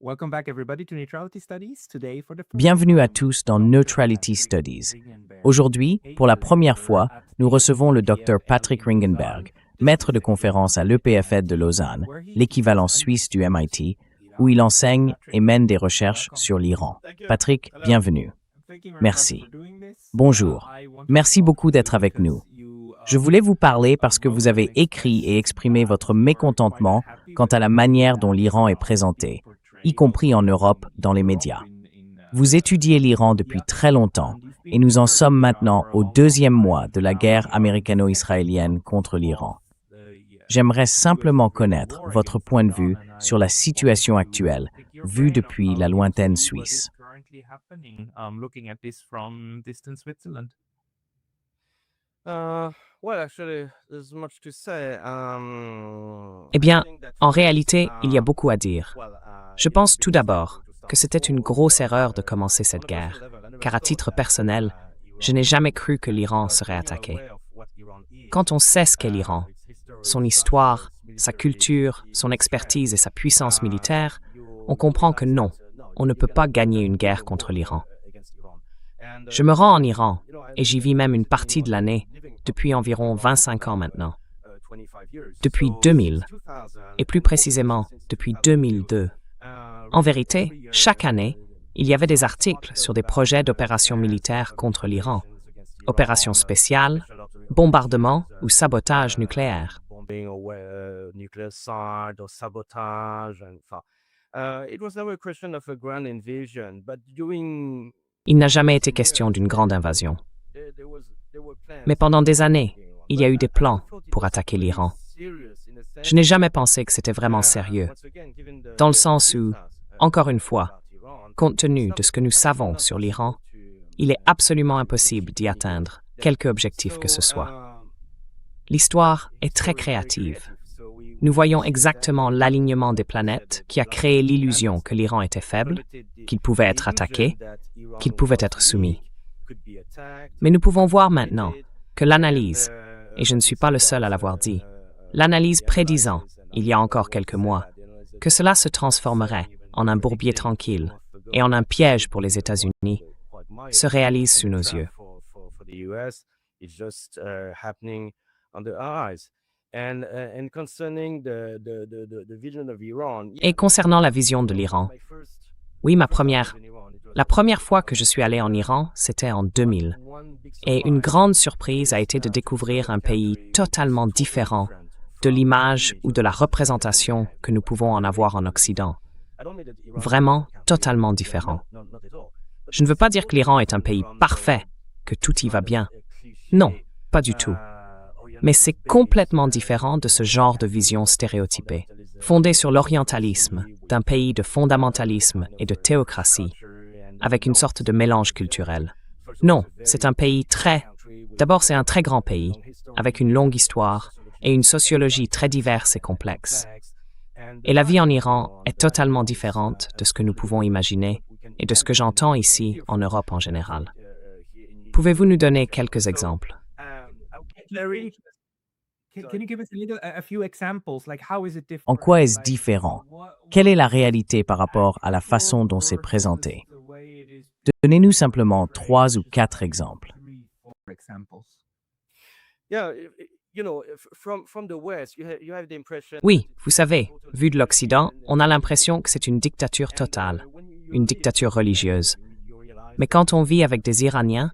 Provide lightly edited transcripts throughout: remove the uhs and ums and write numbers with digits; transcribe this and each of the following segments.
Welcome back everybody to Neutrality Studies. Today for the first Bienvenue à time, tous dans Neutrality Studies. Aujourd'hui, pour la première fois, nous recevons le Dr Patrick Ringenberg, maître de conférence à l'EPFED de Lausanne, l'équivalent suisse du MIT, où il enseigne et mène des recherches sur l'Iran. Patrick, bienvenue. Merci. Bonjour. Merci beaucoup d'être avec nous. Je voulais vous parler parce que vous avez écrit et exprimé votre mécontentement quant à la manière dont l'Iran est présenté, y compris en Europe dans les médias. Vous étudiez l'Iran depuis très longtemps et nous en sommes maintenant au deuxième mois de la guerre américano-israélienne contre l'Iran. J'aimerais simplement connaître votre point de vue sur la situation actuelle, vue depuis la lointaine Suisse. Looking at this from distant Switzerland. Well, actually, there's much to say. Eh bien, en réalité, il y a beaucoup à dire. Je pense tout d'abord que c'était une grosse erreur de commencer cette guerre, car à titre personnel, je n'ai jamais cru que l'Iran serait attaqué. Quand on sait ce qu'est l'Iran, son histoire, sa culture, son expertise et sa puissance militaire, on comprend que non, on ne peut pas gagner une guerre contre l'Iran. Je me rends en Iran, et j'y vis même une partie de l'année, depuis environ 25 ans maintenant. Depuis 2000, et plus précisément depuis 2002. En vérité, chaque année, il y avait des articles sur des projets d'opérations militaires contre l'Iran, opérations spéciales, bombardements ou sabotage nucléaire. Bombing or nuclear site or sabotage, it was never a question of a grand invasion, but during Il n'a jamais été question d'une grande invasion. there were plans. Mais pendant des années, il y a eu des plans pour attaquer l'Iran. Je n'ai jamais pensé que c'était vraiment sérieux, dans le sens où, encore une fois, compte tenu de ce que nous savons sur l'Iran, il est absolument impossible d'y atteindre quelque objectif que ce soit. L'histoire est très créative. Nous voyons exactement l'alignement des planètes qui a créé l'illusion que l'Iran était faible, qu'il pouvait être attaqué, qu'il pouvait être soumis. Mais nous pouvons voir maintenant que l'analyse, et je ne suis pas le seul à l'avoir dit, l'analyse prédisant, il y a encore quelques mois, que cela se transformerait en un bourbier tranquille et en un piège pour les États-Unis, se réalise sous nos yeux. Et concernant la vision de l'Iran, oui, la première fois que je suis allé en Iran, c'était en 2000. Et une grande surprise a été de découvrir un pays totalement différent de l'image ou de la représentation que nous pouvons en avoir en Occident. Vraiment totalement différent. Je ne veux pas dire que l'Iran est un pays parfait, que tout y va bien. Non, pas du tout. Mais c'est complètement différent de ce genre de vision stéréotypée, fondée sur l'orientalisme, d'un pays de fondamentalisme et de théocratie, avec une sorte de mélange culturel. Non, c'est un pays D'abord, c'est un très grand pays, avec une longue histoire et une sociologie très diverse et complexe. Et la vie en Iran est totalement différente de ce que nous pouvons imaginer et de ce que j'entends ici en Europe en général. Pouvez-vous nous donner quelques exemples? Can you give us a few examples? Like how is it different? En quoi est-ce différent? Quelle est la réalité par rapport à la façon dont c'est présenté? Donnez-nous simplement 3 ou 4 exemples. Oui, vous savez, vu de l'Occident, on a l'impression que c'est une dictature totale, une dictature religieuse. Mais quand on vit avec des Iraniens,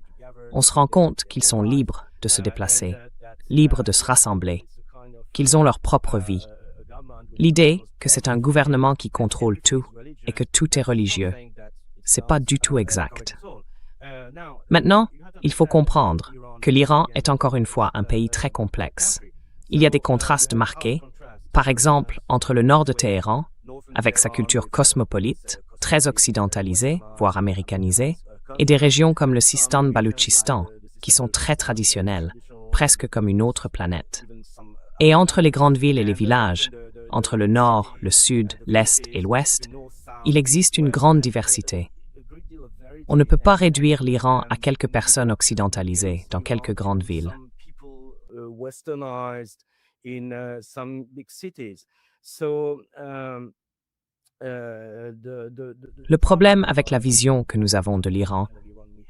on se rend compte qu'ils sont libres de se déplacer, libres de se rassembler, qu'ils ont leur propre vie. L'idée que c'est un gouvernement qui contrôle tout et que tout est religieux, c'est pas du tout exact. Maintenant, il faut comprendre que l'Iran est encore une fois un pays très complexe. Il y a des contrastes marqués, par exemple entre le nord de Téhéran, avec sa culture cosmopolite, très occidentalisée, voire américanisée, et des régions comme le Sistan-Baloutchistan, qui sont très traditionnelles, presque comme une autre planète. Et entre les grandes villes et les villages, entre le nord, le sud, l'est et l'ouest, il existe une grande diversité. On ne peut pas réduire l'Iran à quelques personnes occidentalisées dans quelques grandes villes. Le problème avec la vision que nous avons de l'Iran,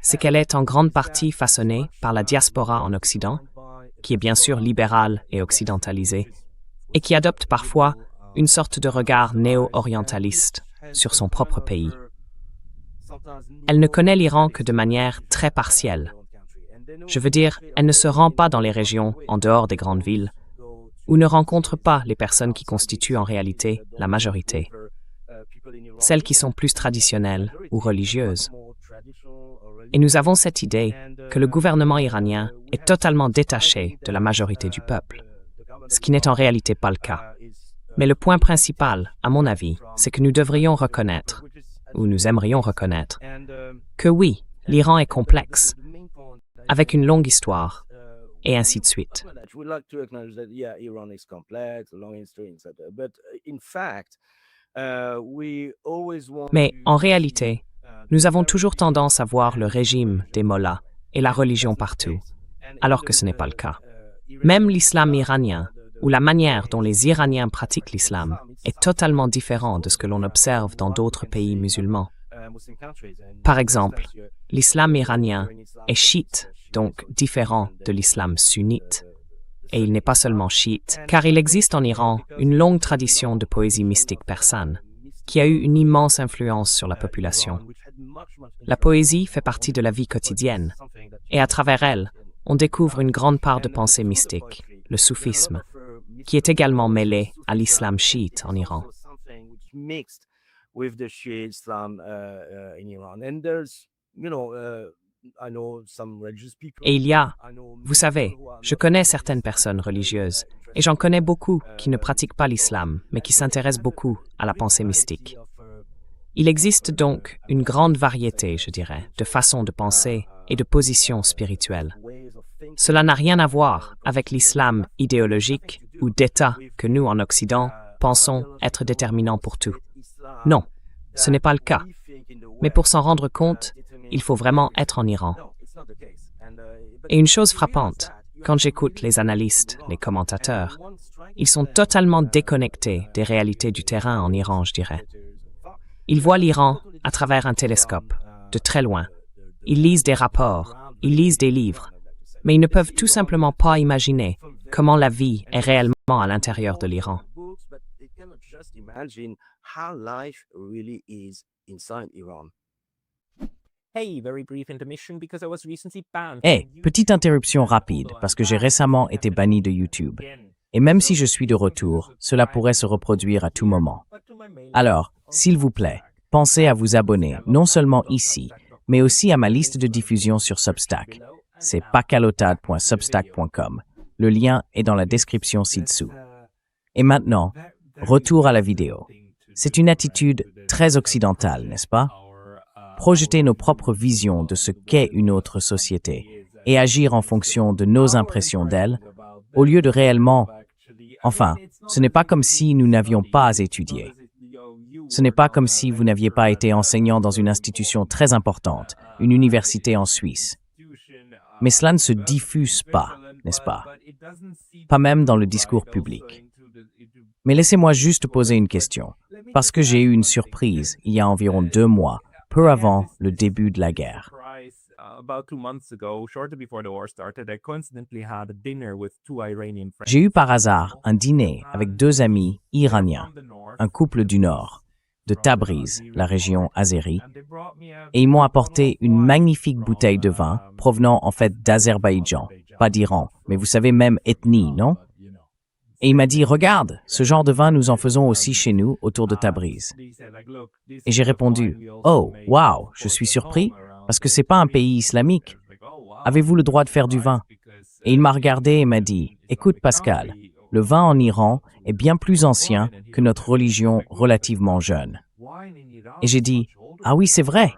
c'est qu'elle est en grande partie façonnée par la diaspora en Occident, qui est bien sûr libérale et occidentalisée, et qui adopte parfois une sorte de regard néo-orientaliste sur son propre pays. Elle ne connaît l'Iran que de manière très partielle. Je veux dire, elle ne se rend pas dans les régions en dehors des grandes villes, ou ne rencontre pas les personnes qui constituent en réalité la majorité, celles qui sont plus traditionnelles ou religieuses. Et nous avons cette idée que le gouvernement iranien est totalement détaché de la majorité du peuple, ce qui n'est en réalité pas le cas. Mais le point principal, à mon avis, c'est que nous devrions reconnaître, ou nous aimerions reconnaître, que oui, l'Iran est complexe, avec une longue histoire, et ainsi de suite. Mais en réalité, nous avons toujours tendance à voir le régime des mollahs et la religion partout, alors que ce n'est pas le cas. Même l'islam iranien, ou la manière dont les Iraniens pratiquent l'islam, est totalement différent de ce que l'on observe dans d'autres pays musulmans. Par exemple, l'islam iranien est chiite, donc différent de l'islam sunnite. Et il n'est pas seulement chiite, car il existe en Iran une longue tradition de poésie mystique persane, qui a eu une immense influence sur la population. La poésie fait partie de la vie quotidienne, et à travers elle, on découvre une grande part de pensée mystique, le soufisme, qui est également mêlé à l'islam chiite en Iran. Et il y a, vous savez, je connais certaines personnes religieuses, et j'en connais beaucoup qui ne pratiquent pas l'islam, mais qui s'intéressent beaucoup à la pensée mystique. Il existe donc une grande variété, je dirais, de façons de penser et de positions spirituelles. Cela n'a rien à voir avec l'islam idéologique ou d'État que nous, en Occident, pensons être déterminant pour tout. Non, ce n'est pas le cas. Mais pour s'en rendre compte, il faut vraiment être en Iran. Et une chose frappante, quand j'écoute les analystes, les commentateurs, ils sont totalement déconnectés des réalités du terrain en Iran, je dirais. Ils voient l'Iran à travers un télescope, de très loin. Ils lisent des rapports, ils lisent des livres, mais ils ne peuvent tout simplement pas imaginer comment la vie est réellement à l'intérieur de l'Iran. Petite interruption rapide, parce que j'ai récemment été banni de YouTube. Et même si je suis de retour, cela pourrait se reproduire à tout moment. Alors, s'il vous plaît, pensez à vous abonner, non seulement ici, mais aussi à ma liste de diffusion sur Substack. C'est pacalotade.substack.com. Le lien est dans la description ci-dessous. Et maintenant, retour à la vidéo. C'est une attitude très occidentale, n'est-ce pas? Projeter nos propres visions de ce qu'est une autre société et agir en fonction de nos impressions d'elle, au lieu de réellement... Enfin, ce n'est pas comme si nous n'avions pas étudié. Ce n'est pas comme si vous n'aviez pas été enseignant dans une institution très importante, une université en Suisse. Mais cela ne se diffuse pas, n'est-ce pas? Pas même dans le discours public. Mais laissez-moi juste poser une question, parce que j'ai eu une surprise il y a environ 2 mois, peu avant le début de la guerre. J'ai eu par hasard un dîner avec 2 amis iraniens, un couple du Nord, de Tabriz, la région azérie, et ils m'ont apporté une magnifique bouteille de vin provenant en fait d'Azerbaïdjan, pas d'Iran, mais vous savez même ethnie, non? Et il m'a dit, regarde, ce genre de vin nous en faisons aussi chez nous autour de Tabriz. Et j'ai répondu, oh, wow, je suis surpris, parce que c'est pas un pays islamique. Avez-vous le droit de faire du vin? Et il m'a regardé et m'a dit, écoute Pascal, le vin en Iran est bien plus ancien que notre religion relativement jeune. Et j'ai dit, ah oui, c'est vrai,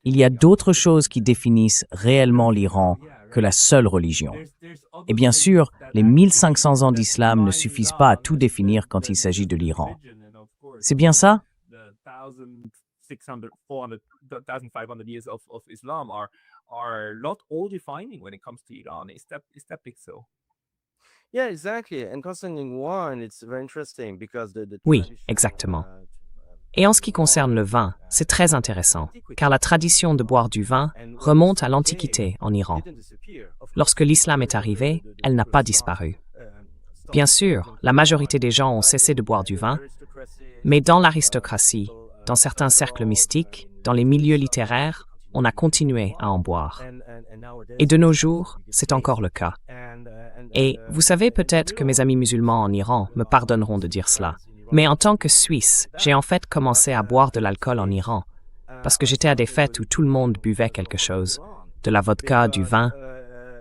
il y a d'autres choses qui définissent réellement l'Iran que la seule religion. Et bien sûr, les 1500 ans d'islam ne suffisent pas à tout définir quand il s'agit de l'Iran. C'est bien ça? Oui, exactement. Et en ce qui concerne le vin, c'est très intéressant, car la tradition de boire du vin remonte à l'Antiquité en Iran. Lorsque l'islam est arrivé, elle n'a pas disparu. Bien sûr, la majorité des gens ont cessé de boire du vin, mais dans l'aristocratie, dans certains cercles mystiques, dans les milieux littéraires, on a continué à en boire. Et de nos jours, c'est encore le cas. Et vous savez peut-être que mes amis musulmans en Iran me pardonneront de dire cela. Mais en tant que Suisse, j'ai en fait commencé à boire de l'alcool en Iran, parce que j'étais à des fêtes où tout le monde buvait quelque chose, de la vodka, du vin,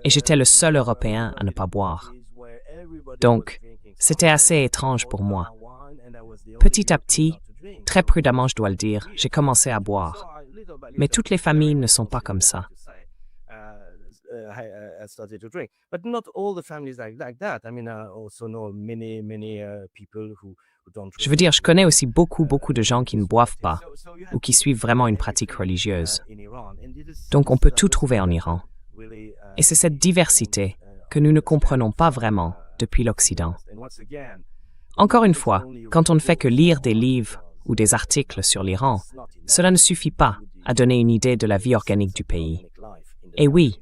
et j'étais le seul Européen à ne pas boire. Donc, c'était assez étrange pour moi. Petit à petit, très prudemment je dois le dire, j'ai commencé à boire. Mais toutes les familles ne sont pas comme ça. Started to drink, but not all the families like that. I mean, I also know many people who don't. Je veux dire, je connais aussi beaucoup de gens qui ne boivent pas ou qui suivent vraiment une pratique religieuse. Donc on peut tout trouver en Iran. Et c'est cette diversité que nous ne comprenons pas vraiment depuis l'Occident. Encore une fois, quand on ne fait que lire des livres ou des articles sur l'Iran, cela ne suffit pas à donner une idée de la vie organique du pays. Et oui,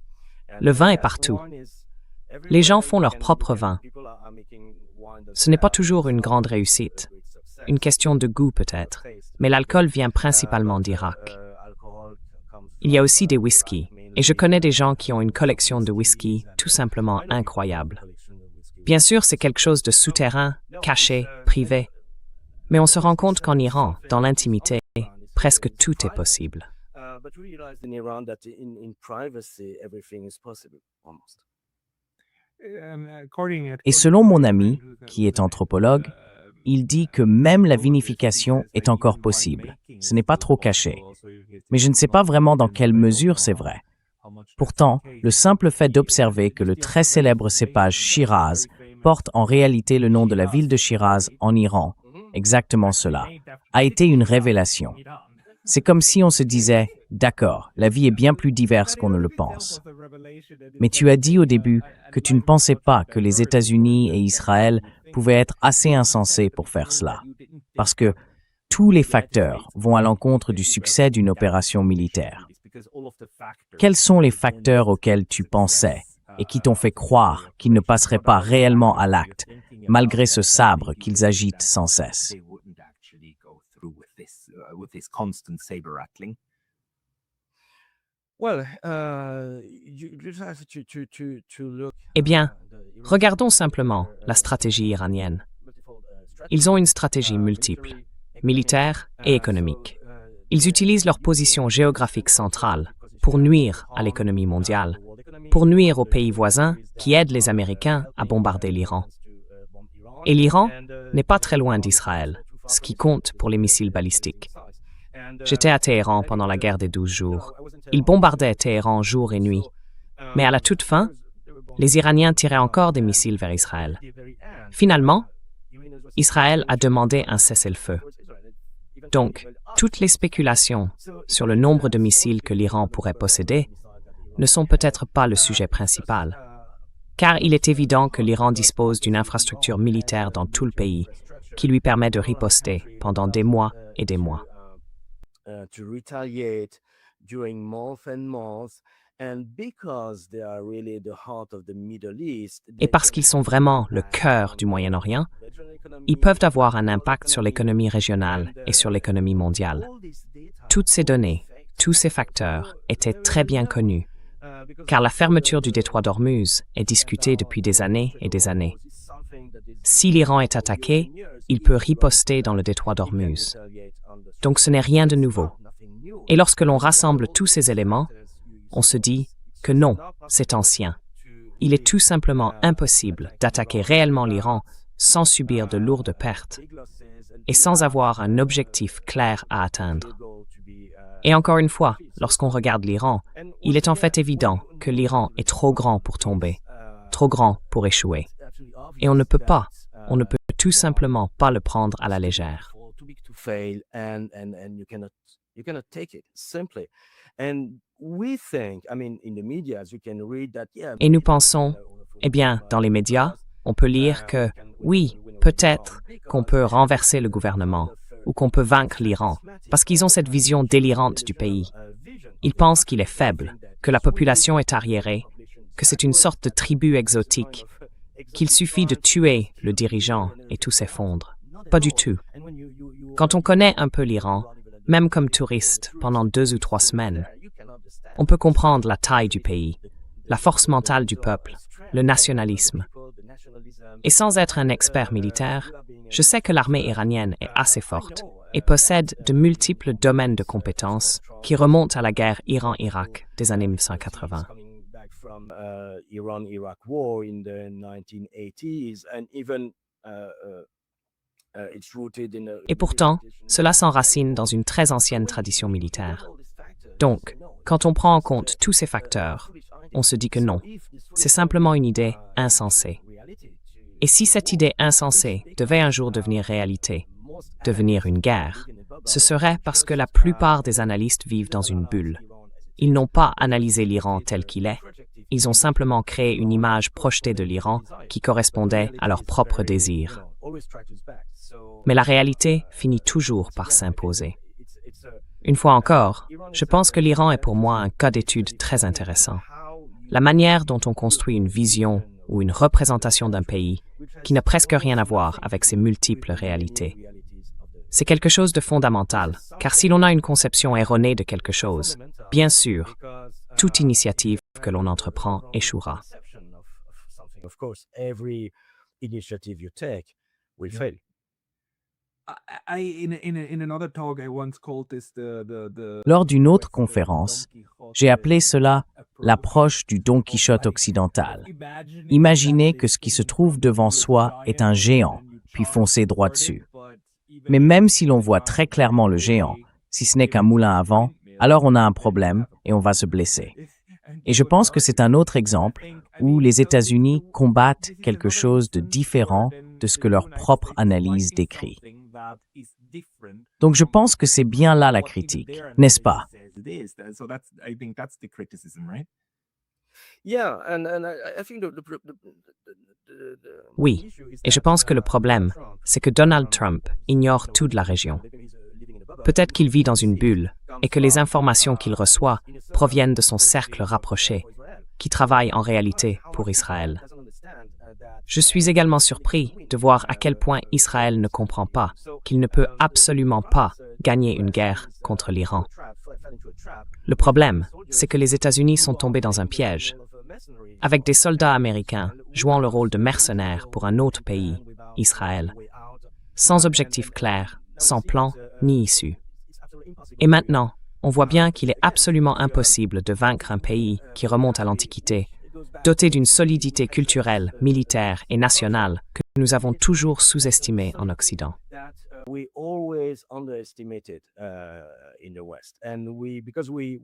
le vin est partout. Les gens font leur propre vin. Ce n'est pas toujours une grande réussite. Une question de goût peut-être. Mais l'alcool vient principalement d'Irak. Il y a aussi des whiskies. Et je connais des gens qui ont une collection de whisky tout simplement incroyable. Bien sûr, c'est quelque chose de souterrain, caché, privé. Mais on se rend compte qu'en Iran, dans l'intimité, presque tout est possible. But we realized in Iran that in privacy, everything is possible, almost. Et selon mon ami, qui est anthropologue, il dit que même la vinification est encore possible. Ce n'est pas trop caché. Mais je ne sais pas vraiment dans quelle mesure c'est vrai. Pourtant, le simple fait d'observer que le très célèbre cépage Shiraz porte en réalité le nom de la ville de Shiraz en Iran, exactement cela, a été une révélation. C'est comme si on se disait, d'accord, la vie est bien plus diverse qu'on ne le pense. Mais tu as dit au début que tu ne pensais pas que les États-Unis et Israël pouvaient être assez insensés pour faire cela. Parce que tous les facteurs vont à l'encontre du succès d'une opération militaire. Quels sont les facteurs auxquels tu pensais et qui t'ont fait croire qu'ils ne passeraient pas réellement à l'acte, malgré ce sabre qu'ils agitent sans cesse? With this constant saber rattling? Well, you just have to look. Eh bien, regardons simplement la stratégie iranienne. Ils ont une stratégie multiple, militaire et économique. Ils utilisent leur position géographique centrale pour nuire à l'économie mondiale, pour nuire aux pays voisins qui aident les Américains à bombarder l'Iran. Et l'Iran n'est pas très loin d'Israël, ce qui compte pour les missiles balistiques. J'étais à Téhéran pendant la guerre des 12 jours. Ils bombardaient Téhéran jour et nuit. Mais à la toute fin, les Iraniens tiraient encore des missiles vers Israël. Finalement, Israël a demandé un cessez-le-feu. Donc, toutes les spéculations sur le nombre de missiles que l'Iran pourrait posséder ne sont peut-être pas le sujet principal, car il est évident que l'Iran dispose d'une infrastructure militaire dans tout le pays qui lui permet de riposter pendant des mois et des mois. To retaliate during months and months, and because they are really the heart of the Middle East. Et parce qu'ils sont vraiment le cœur du Moyen-Orient, ils peuvent avoir un impact sur l'économie régionale et sur l'économie mondiale. Toutes ces données, tous ces facteurs étaient très bien connus, car la fermeture du détroit d'Ormuz est discutée depuis des années et des années. Si l'Iran est attaqué, il peut riposter dans le détroit d'Ormuz. Donc ce n'est rien de nouveau. Et lorsque l'on rassemble tous ces éléments, on se dit que non, c'est ancien. Il est tout simplement impossible d'attaquer réellement l'Iran sans subir de lourdes pertes et sans avoir un objectif clair à atteindre. Et encore une fois, lorsqu'on regarde l'Iran, il est en fait évident que l'Iran est trop grand pour tomber, trop grand pour échouer. Et on ne peut tout simplement pas le prendre à la légère. Et nous pensons, eh bien, dans les médias, on peut lire que, oui, peut-être qu'on peut renverser le gouvernement, ou qu'on peut vaincre l'Iran, parce qu'ils ont cette vision délirante du pays. Ils pensent qu'il est faible, que la population est arriérée, que c'est une sorte de tribu exotique, qu'il suffit de tuer le dirigeant et tout s'effondre. Pas du tout. Quand on connaît un peu l'Iran, même comme touriste pendant 2 ou 3 semaines, on peut comprendre la taille du pays, la force mentale du peuple, le nationalisme. Et sans être un expert militaire, je sais que l'armée iranienne est assez forte et possède de multiples domaines de compétences qui remontent à la guerre Iran-Irak des années 1980. From Iran-Iraq war in the 1980s, and even it's rooted in Et pourtant, cela s'enracine dans une très ancienne tradition militaire. Donc, quand on prend en compte tous ces facteurs, on se dit que non, c'est simplement une idée insensée. Et si cette idée insensée devait un jour devenir réalité, devenir une guerre, ce serait parce que la plupart des analystes vivent dans une bulle. Ils n'ont pas analysé l'Iran tel qu'il est. Ils ont simplement créé une image projetée de l'Iran qui correspondait à leurs propres désirs. Mais la réalité finit toujours par s'imposer. Une fois encore, je pense que l'Iran est pour moi un cas d'étude très intéressant. La manière dont on construit une vision ou une représentation d'un pays qui n'a presque rien à voir avec ses multiples réalités. C'est quelque chose de fondamental, car si l'on a une conception erronée de quelque chose, bien sûr, toute initiative que l'on entreprend échouera. Of course, every initiative you take will fail. In another talk, I once called this the Lors d'une autre conférence, j'ai appelé cela l'approche du Don Quichotte occidental. Imaginez que ce qui se trouve devant soi est un géant, puis foncez droit dessus. Mais même si l'on voit très clairement le géant, si ce n'est qu'un moulin à vent, alors on a un problème et on va se blesser. Et je pense que c'est un autre exemple où les États-Unis combattent quelque chose de différent de ce que leur propre analyse décrit. Donc je pense que c'est bien là la critique, n'est-ce pas? Oui, et je pense que le problème, c'est que Donald Trump ignore tout de la région. Peut-être qu'il vit dans une bulle et que les informations qu'il reçoit proviennent de son cercle rapproché, qui travaille en réalité pour Israël. Je suis également surpris de voir à quel point Israël ne comprend pas qu'il ne peut absolument pas gagner une guerre contre l'Iran. Le problème, c'est que les États-Unis sont tombés dans un piège, avec des soldats américains jouant le rôle de mercenaires pour un autre pays, Israël, sans objectif clair, sans plan ni issue. Et maintenant, on voit bien qu'il est absolument impossible de vaincre un pays qui remonte à l'Antiquité, doté d'une solidité culturelle, militaire et nationale que nous avons toujours sous-estimée en Occident. We always underestimated in the West, and because we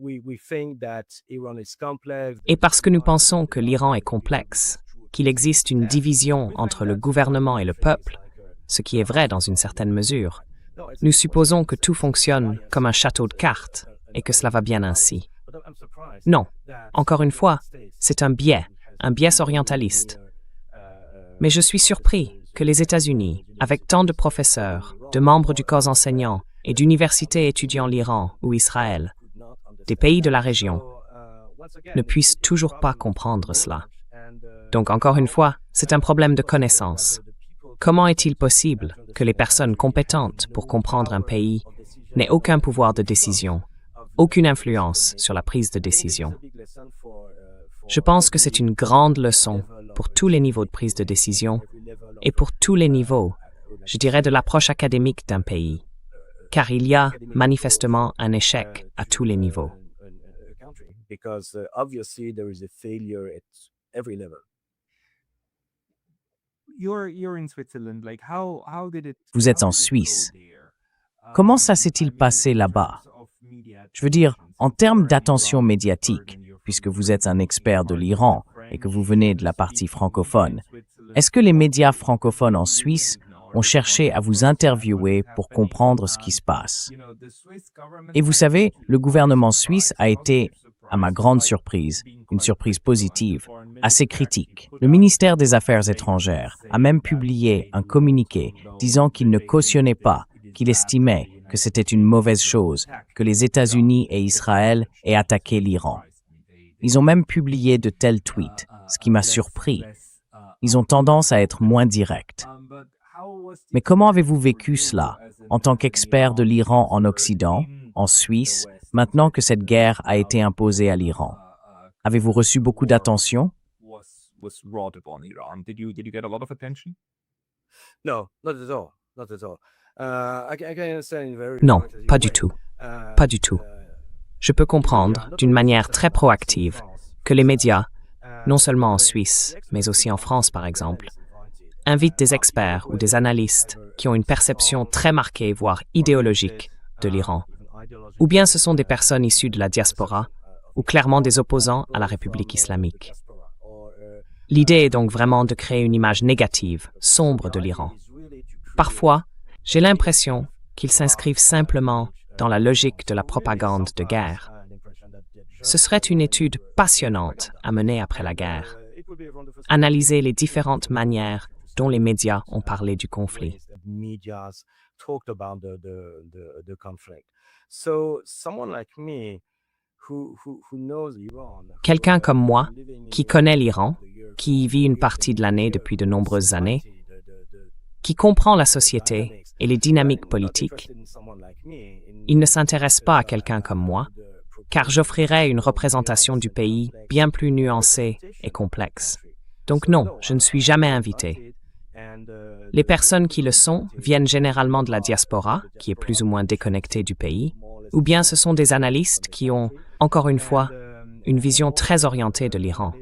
think that Iran is complex. Et parce que nous pensons que l'Iran est complexe, qu'il existe une division entre le gouvernement et le peuple, ce qui est vrai dans une certaine mesure, nous supposons que tout fonctionne comme un château de cartes et que cela va bien ainsi. Non, encore une fois, c'est un biais orientaliste. Mais je suis surpris que les États-Unis, avec tant de professeurs, de membres du corps enseignant et d'universités étudiant l'Iran ou Israël, des pays de la région, ne puissent toujours pas comprendre cela. Donc encore une fois, c'est un problème de connaissance. Comment est-il possible que les personnes compétentes pour comprendre un pays n'aient aucun pouvoir de décision, aucune influence sur la prise de décision? Je pense que c'est une grande leçon pour tous les niveaux de prise de décision et pour tous les niveaux, je dirais, de l'approche académique d'un pays, car il y a manifestement un échec à tous les niveaux. Because obviously there is a failure at every level. you're in Switzerland. Like how did it? Vous êtes en Suisse. Comment ça s'est-il passé là-bas? Je veux dire, en termes d'attention médiatique, puisque vous êtes un expert de l'Iran et que vous venez de la partie francophone, est-ce que les médias francophones en Suisse ont cherché à vous interviewer pour comprendre ce qui se passe? Et vous savez, le gouvernement suisse a été, à ma grande surprise, une surprise positive, assez critique. Le ministère des Affaires étrangères a même publié un communiqué disant qu'il ne cautionnait pas qu'il estimait que c'était une mauvaise chose que les États-Unis et Israël aient attaqué l'Iran. Ils ont même publié de tels tweets, ce qui m'a surpris. Ils ont tendance à être moins directs. Mais comment avez-vous vécu cela, en tant qu'expert de l'Iran en Occident, en Suisse, maintenant que cette guerre a été imposée à l'Iran? Avez-vous reçu beaucoup d'attention? Was wrought upon Iran. Did you get a lot of attention? No, not at all. Not at all. I can understand very Non, much as you pas du went. tout. Pas du tout. Je peux comprendre, d'une manière très proactive, que les médias, non seulement en Suisse, mais aussi en France par exemple, invitent des experts ou des analystes qui ont une perception très marquée, voire idéologique, de l'Iran. Ou bien ce sont des personnes issues de la diaspora, ou clairement des opposants à la République islamique. L'idée est donc vraiment de créer une image négative, sombre de l'Iran. Parfois, j'ai l'impression qu'ils s'inscrivent simplement dans la logique de la propagande de guerre. Ce serait une étude passionnante à mener après la guerre. Analyser les différentes manières dont les médias ont parlé du conflit. Quelqu'un comme moi, qui connaît l'Iran, qui y vit une partie de l'année depuis de nombreuses années, qui comprend la société et les dynamiques politiques, il ne s'intéresse pas à quelqu'un comme moi, car j'offrirais une représentation du pays bien plus nuancée et complexe. Donc non, je ne suis jamais invité. Les personnes qui le sont viennent généralement de la diaspora, qui est plus ou moins déconnectée du pays, ou bien ce sont des analystes qui ont, encore une fois, une vision très orientée de l'Iran.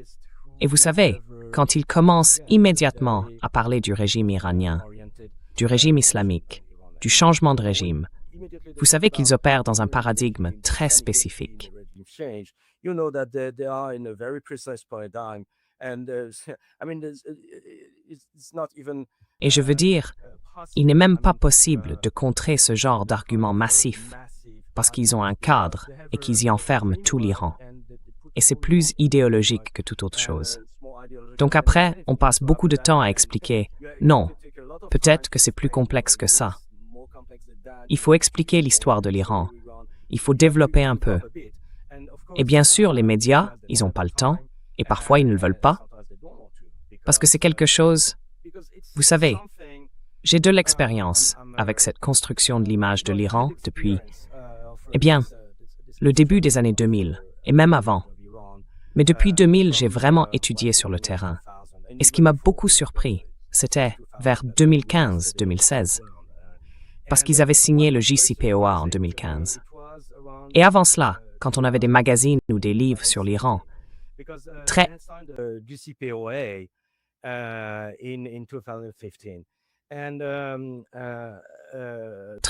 Et vous savez, quand ils commencent immédiatement à parler du régime iranien, du régime islamique, du changement de régime, vous savez qu'ils opèrent dans un paradigme très spécifique. Et je veux dire, il n'est même pas possible de contrer ce genre d'argument massif, parce qu'ils ont un cadre et qu'ils y enferment tout l'Iran. Et c'est plus idéologique que toute autre chose. Donc après, on passe beaucoup de temps à expliquer « Non, peut-être que c'est plus complexe que ça. Il faut expliquer l'histoire de l'Iran. Il faut développer un peu. » Et bien sûr, les médias, ils n'ont pas le temps, et parfois ils ne le veulent pas, parce que c'est quelque chose... Vous savez, j'ai de l'expérience avec cette construction de l'image de l'Iran depuis, le début des années 2000, et même avant. Mais depuis 2000, j'ai vraiment étudié sur le terrain. Et ce qui m'a beaucoup surpris, c'était vers 2015-2016, parce qu'ils avaient signé le JCPOA en 2015. Et avant cela, quand on avait des magazines ou des livres sur l'Iran, très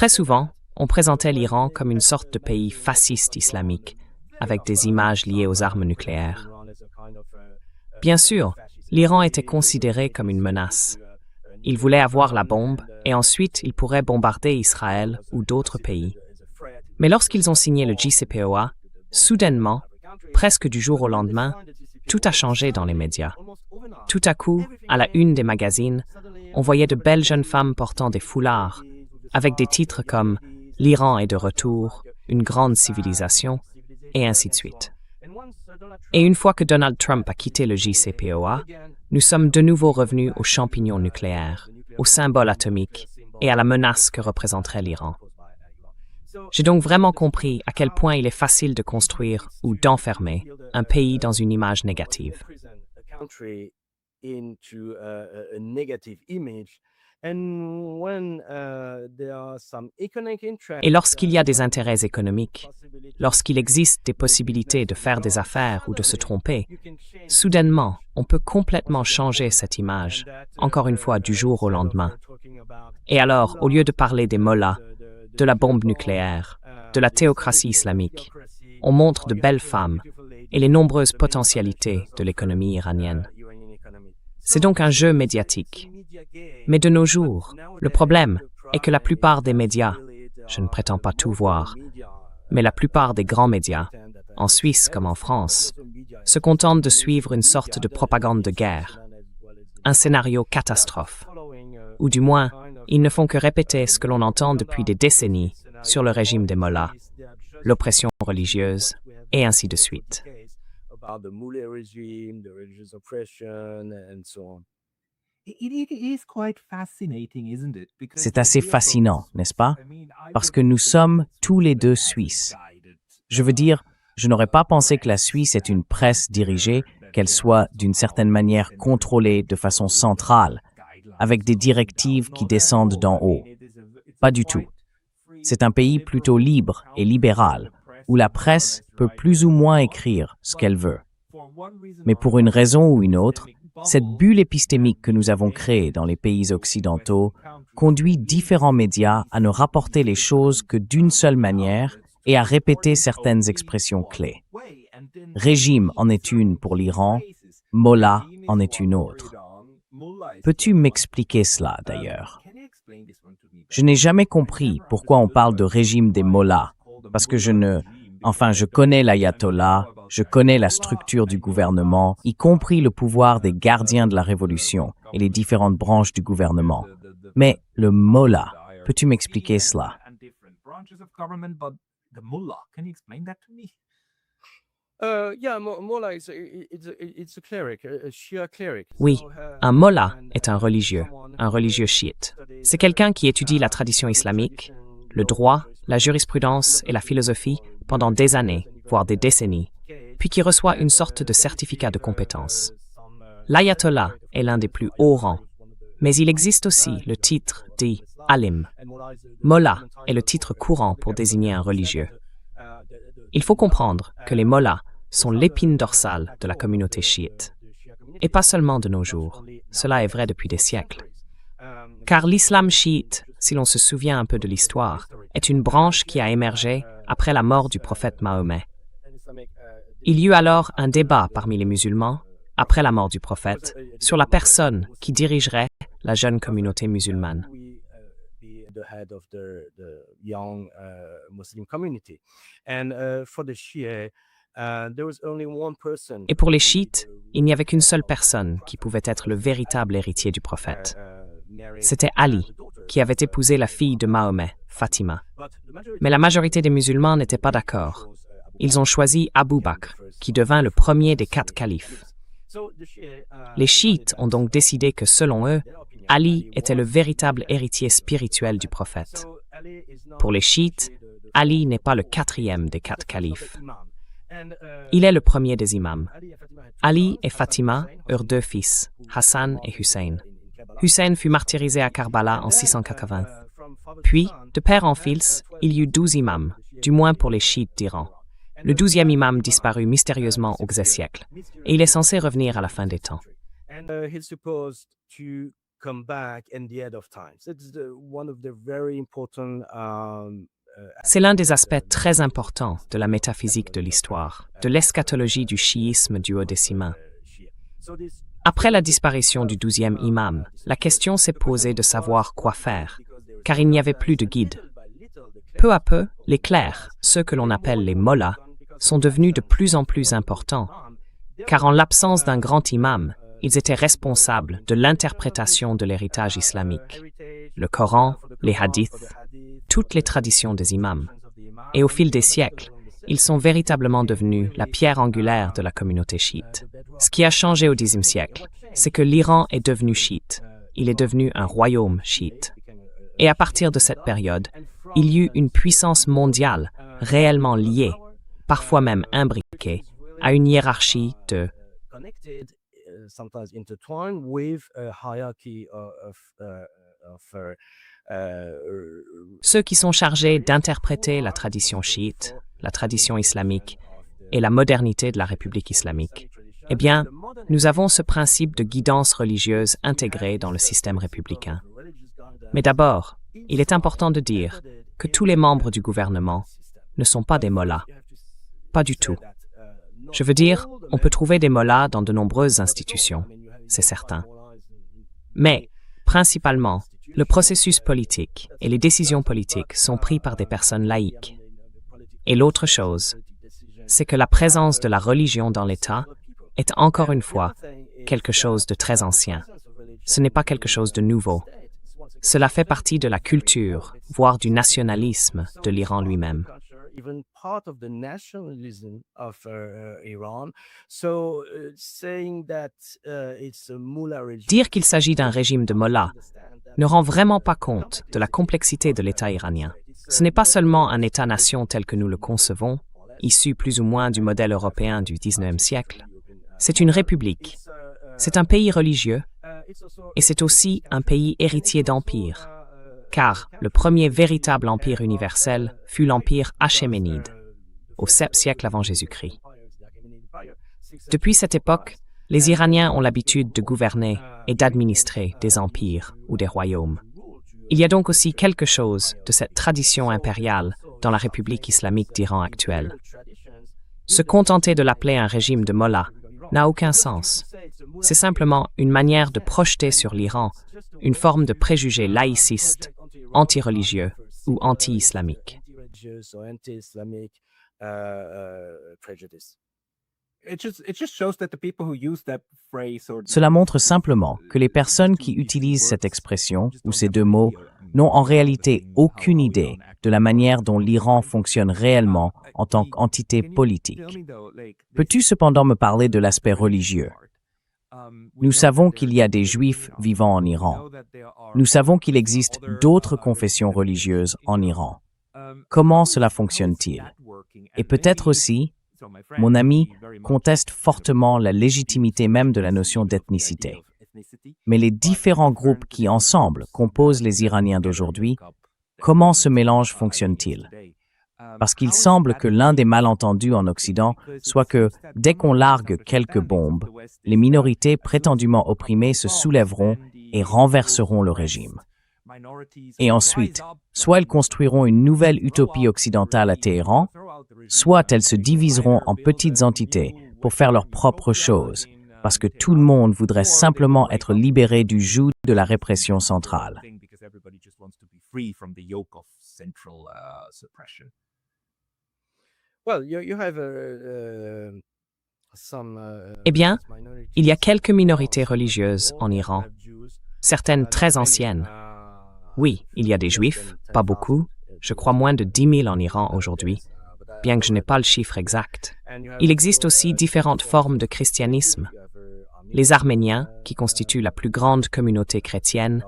souvent, on présentait l'Iran comme une sorte de pays fasciste islamique, avec des images liées aux armes nucléaires. Bien sûr, l'Iran était considéré comme une menace. Il voulait avoir la bombe et ensuite il pourrait bombarder Israël ou d'autres pays. Mais lorsqu'ils ont signé le JCPOA, soudainement, presque du jour au lendemain, tout a changé dans les médias. Tout à coup, à la une des magazines, on voyait de belles jeunes femmes portant des foulards, avec des titres comme « L'Iran est de retour »,« Une grande civilisation », et ainsi de suite. Et une fois que Donald Trump a quitté le JCPOA, nous sommes de nouveau revenus aux champignons nucléaires, aux symboles atomiques et à la menace que représenterait l'Iran. J'ai donc vraiment compris à quel point il est facile de construire ou d'enfermer un pays dans une image négative. Et lorsqu'il y a des intérêts économiques, lorsqu'il existe des possibilités de faire des affaires ou de se tromper, soudainement, on peut complètement changer cette image, encore une fois du jour au lendemain. Et alors, au lieu de parler des mollahs, de la bombe nucléaire, de la théocratie islamique, on montre de belles femmes et les nombreuses potentialités de l'économie iranienne. C'est donc un jeu médiatique. Mais de nos jours, le problème est que la plupart des médias, je ne prétends pas tout voir, mais la plupart des grands médias, en Suisse comme en France, se contentent de suivre une sorte de propagande de guerre, un scénario catastrophe, ou du moins, Ils ne font que répéter ce que l'on entend depuis des décennies sur le régime des mollahs, l'oppression religieuse, et ainsi de suite. About the mullah regime, the religious oppression, and so on. It is quite fascinating, isn't it? Because C'est assez fascinant, n'est-ce pas? Parce que nous sommes tous les deux Suisses. Je veux dire, je n'aurais pas pensé que la Suisse est une presse dirigée, qu'elle soit d'une certaine manière contrôlée de façon centrale, avec des directives qui descendent d'en haut. Pas du tout. C'est un pays plutôt libre et libéral, où la presse peut plus ou moins écrire ce qu'elle veut. Mais pour une raison ou une autre, cette bulle épistémique que nous avons créée dans les pays occidentaux conduit différents médias à ne rapporter les choses que d'une seule manière et à répéter certaines expressions clés. Régime en est une pour l'Iran, mollah en est une autre. Peux-tu m'expliquer cela d'ailleurs? Je n'ai jamais compris pourquoi on parle de régime des mollahs, parce que je connais l'ayatollah, je connais la structure du gouvernement, y compris le pouvoir des gardiens de la révolution et les différentes branches du gouvernement. Mais le mollah, peux-tu m'expliquer cela? Mullah it's a cleric, a Shia cleric. Oui, un mollah est un religieux chiite. C'est quelqu'un qui étudie la tradition islamique, le droit, la jurisprudence et la philosophie pendant des années, voire des décennies, puis qui reçoit une sorte de certificat de compétence. L'ayatollah est l'un des plus hauts rangs, mais il existe aussi le titre dit alim. Mollah est le titre courant pour désigner un religieux. Il faut comprendre que les mollahs sont l'épine dorsale de la communauté chiite. Et pas seulement de nos jours, cela est vrai depuis des siècles. Car l'islam chiite, si l'on se souvient un peu de l'histoire, est une branche qui a émergé après la mort du prophète Mahomet. Il y eut alors un débat parmi les musulmans, après la mort du prophète, sur la personne qui dirigerait la jeune communauté musulmane. The head of the young Muslim community. And for the Shia, there was only one person. Et pour les chiites, il n'y avait qu'une seule personne qui pouvait être le véritable héritier du prophète. C'était Ali, qui avait épousé la fille de Mahomet, Fatima. Mais la majorité des musulmans n'étaient pas d'accord. Ils ont choisi Abu Bakr, qui devint le premier des 4 califes. Les chiites ont donc décidé que, selon eux, Ali était le véritable héritier spirituel du prophète. Pour les chiites, Ali n'est pas le 4e des 4 califes. Il est le premier des imams. Ali et Fatima eurent 2 fils, Hassan et Hussein. Hussein fut martyrisé à Karbala en 680. Puis, de père en fils, il y eut 12 imams, du moins pour les chiites d'Iran. Le 12e imam disparut mystérieusement au Xe siècle, et il est censé revenir à la fin des temps. Come back in the end of times. It's one of the very important. C'est l'un des aspects très importants de la métaphysique de l'histoire, de l'eschatologie du chiisme duodécimain. Après la disparition du 12e imam, la question s'est posée de savoir quoi faire, car il n'y avait plus de guide. Peu à peu, les clercs, ceux que l'on appelle les mollahs, sont devenus de plus en plus importants, car en l'absence d'un grand imam, ils étaient responsables de l'interprétation de l'héritage islamique, le Coran, les hadiths, toutes les traditions des imams. Et au fil des siècles, ils sont véritablement devenus la pierre angulaire de la communauté chiite. Ce qui a changé au Xe siècle, c'est que l'Iran est devenu chiite. Il est devenu un royaume chiite. Et à partir de cette période, il y eut une puissance mondiale réellement liée, parfois même imbriquée, à une hiérarchie de sometimes intertwined with a hierarchy ceux qui sont chargés d'interpréter la tradition chiite, la tradition islamique et la modernité de la République islamique. Eh bien, nous avons ce principe de guidance religieuse intégré dans le système républicain. Mais d'abord, il est important de dire que tous les membres du gouvernement ne sont pas des mollahs. Pas du tout. Je veux dire, on peut trouver des mollahs dans de nombreuses institutions, c'est certain. Mais, principalement, le processus politique et les décisions politiques sont pris par des personnes laïques. Et l'autre chose, c'est que la présence de la religion dans l'État est encore une fois quelque chose de très ancien. Ce n'est pas quelque chose de nouveau. cela fait partie de la culture, voire du nationalisme de l'Iran lui-même. Even part of the nationalism of Iran. So saying that it's a mullah regime. Dire qu'il s'agit d'un régime de mollahs ne rend vraiment pas compte de la complexité de l'État iranien. Ce n'est pas seulement un État-nation tel que nous le concevons, issu plus ou moins du modèle européen du XIXe siècle. C'est une république. C'est un pays religieux et c'est aussi un pays héritier d'empires, car le premier véritable empire universel fut l'empire achéménide, au 7e siècle avant Jésus-Christ. Depuis cette époque, les Iraniens ont l'habitude de gouverner et d'administrer des empires ou des royaumes. Il y a donc aussi quelque chose de cette tradition impériale dans la République islamique d'Iran actuelle. Se contenter de l'appeler un régime de mollahs n'a aucun sens. C'est simplement une manière de projeter sur l'Iran une forme de préjugé laïciste, anti-religieux ou anti-islamique. Cela montre simplement que les personnes qui utilisent cette expression ou ces deux mots n'ont en réalité aucune idée de la manière dont l'Iran fonctionne réellement en tant qu'entité politique. Peux-tu cependant me parler de l'aspect religieux? Nous savons qu'il y a des Juifs vivant en Iran. Nous savons qu'il existe d'autres confessions religieuses en Iran. Comment cela fonctionne-t-il? Et peut-être aussi, mon ami conteste fortement la légitimité même de la notion d'ethnicité. Mais les différents groupes qui ensemble composent les Iraniens d'aujourd'hui, comment ce mélange fonctionne-t-il? Parce qu'il semble que l'un des malentendus en Occident soit que, dès qu'on largue quelques bombes, les minorités prétendument opprimées se soulèveront et renverseront le régime. Et ensuite, soit elles construiront une nouvelle utopie occidentale à Téhéran, soit elles se diviseront en petites entités pour faire leurs propres choses, parce que tout le monde voudrait simplement être libéré du joug de la répression centrale. Eh bien, il y a quelques minorités religieuses en Iran, certaines très anciennes. Oui, il y a des Juifs, pas beaucoup, je crois moins de 10 000 en Iran aujourd'hui, bien que je n'ai pas le chiffre exact. Il existe aussi différentes formes de christianisme. Les Arméniens, qui constituent la plus grande communauté chrétienne,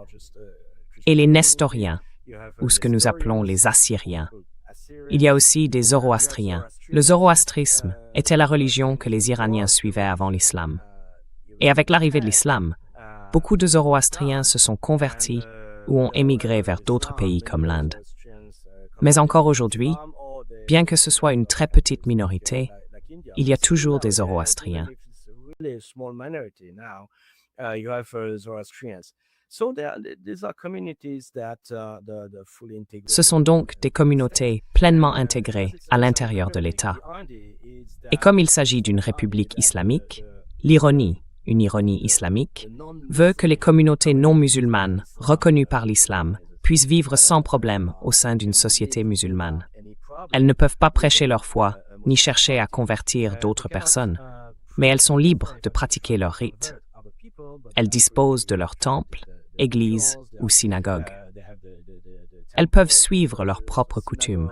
et les Nestoriens, ou ce que nous appelons les Assyriens. Il y a aussi des Zoroastriens. Le zoroastrisme était la religion que les Iraniens suivaient avant l'islam. Et avec l'arrivée de l'islam, beaucoup de Zoroastriens se sont convertis ou ont émigré vers d'autres pays comme l'Inde. Mais encore aujourd'hui, bien que ce soit une très petite minorité, il y a toujours des Zoroastriens. Ce sont donc des communautés pleinement intégrées à l'intérieur de l'État. Et comme il s'agit d'une république islamique, l'ironie, une ironie islamique, veut que les communautés non musulmanes reconnues par l'islam puissent vivre sans problème au sein d'une société musulmane. Elles ne peuvent pas prêcher leur foi ni chercher à convertir d'autres personnes, mais elles sont libres de pratiquer leurs rites. Elles disposent de leur temple, église ou synagogue. Elles peuvent suivre leurs propres coutumes.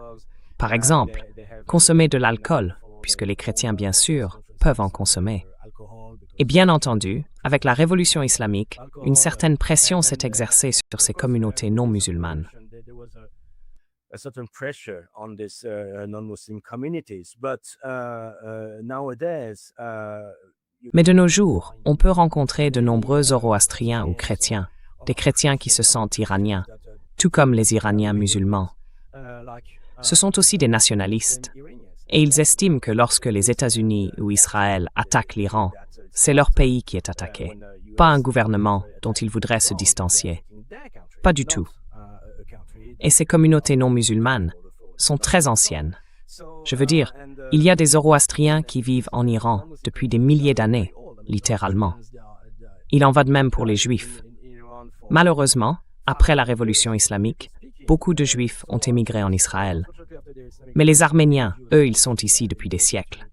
Par exemple, consommer de l'alcool, puisque les chrétiens, bien sûr, peuvent en consommer. Et bien entendu, avec la révolution islamique, une certaine pression s'est exercée sur ces communautés non musulmanes. Mais de nos jours, on peut rencontrer de nombreux zoroastriens ou chrétiens, des chrétiens qui se sentent iraniens, tout comme les Iraniens musulmans. Ce sont aussi des nationalistes, et ils estiment que lorsque les États-Unis ou Israël attaquent l'Iran, c'est leur pays qui est attaqué, pas un gouvernement dont ils voudraient se distancier. Pas du tout. Et ces communautés non musulmanes sont très anciennes. Je veux dire, il y a des Zoroastriens qui vivent en Iran depuis des milliers d'années, littéralement. Il en va de même pour les Juifs. Malheureusement, après la révolution islamique, beaucoup de Juifs ont émigré en Israël. Mais les Arméniens, eux, ils sont ici depuis des siècles.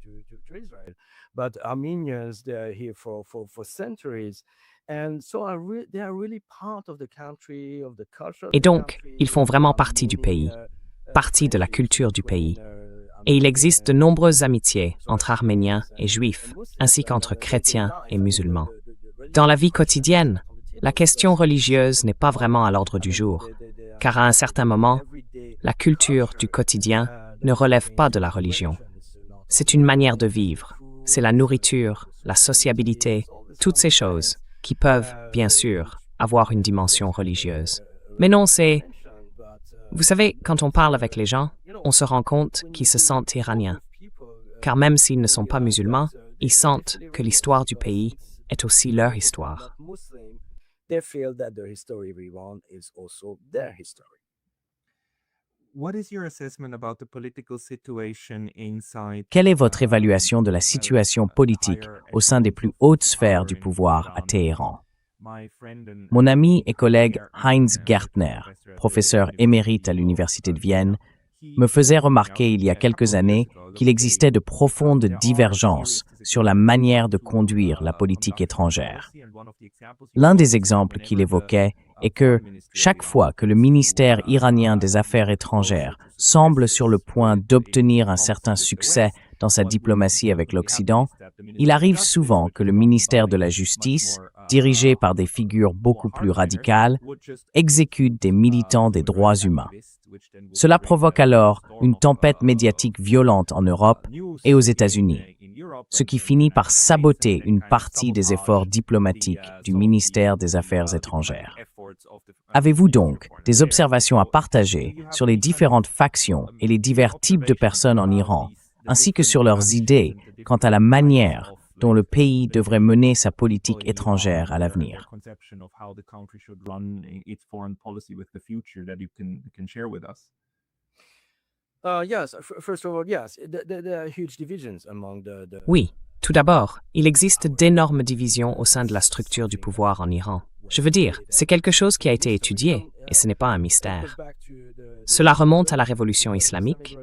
Et donc, ils font vraiment partie du pays, partie de la culture du pays. Et il existe de nombreuses amitiés entre Arméniens et Juifs, ainsi qu'entre chrétiens et musulmans. Dans la vie quotidienne, la question religieuse n'est pas vraiment à l'ordre du jour, car à un certain moment, la culture du quotidien ne relève pas de la religion. C'est une manière de vivre, c'est la nourriture, la sociabilité, toutes ces choses qui peuvent, bien sûr, avoir une dimension religieuse. Mais non, c'est... Vous savez, quand on parle avec les gens, on se rend compte qu'ils se sentent iraniens. Car même s'ils ne sont pas musulmans, ils sentent que l'histoire du pays est aussi leur histoire. What is your assessment about the political situation inside? Quelle est votre évaluation de la situation politique au sein des plus hautes sphères du pouvoir à Téhéran? Mon ami et collègue Heinz Gärtner, professeur émérite à l'Université de Vienne, me faisait remarquer il y a quelques années qu'il existait de profondes divergences sur la manière de conduire la politique étrangère. L'un des exemples qu'il évoquait est que chaque fois que le ministère iranien des Affaires étrangères semble sur le point d'obtenir un certain succès dans sa diplomatie avec l'Occident, il arrive souvent que le ministère de la Justice, dirigé par des figures beaucoup plus radicales, exécute des militants des droits humains. Cela provoque alors une tempête médiatique violente en Europe et aux États-Unis, ce qui finit par saboter une partie des efforts diplomatiques du ministère des Affaires étrangères. Avez-vous donc des observations à partager sur les différentes factions et les divers types de personnes en Iran, ainsi que sur leurs idées quant à la manière dont le pays devrait mener sa politique étrangère à l'avenir? Oui, tout d'abord, il existe d'énormes divisions au sein de la structure du pouvoir en Iran. Je veux dire, c'est quelque chose qui a été étudié, et ce n'est pas un mystère. Cela remonte à la révolution islamique,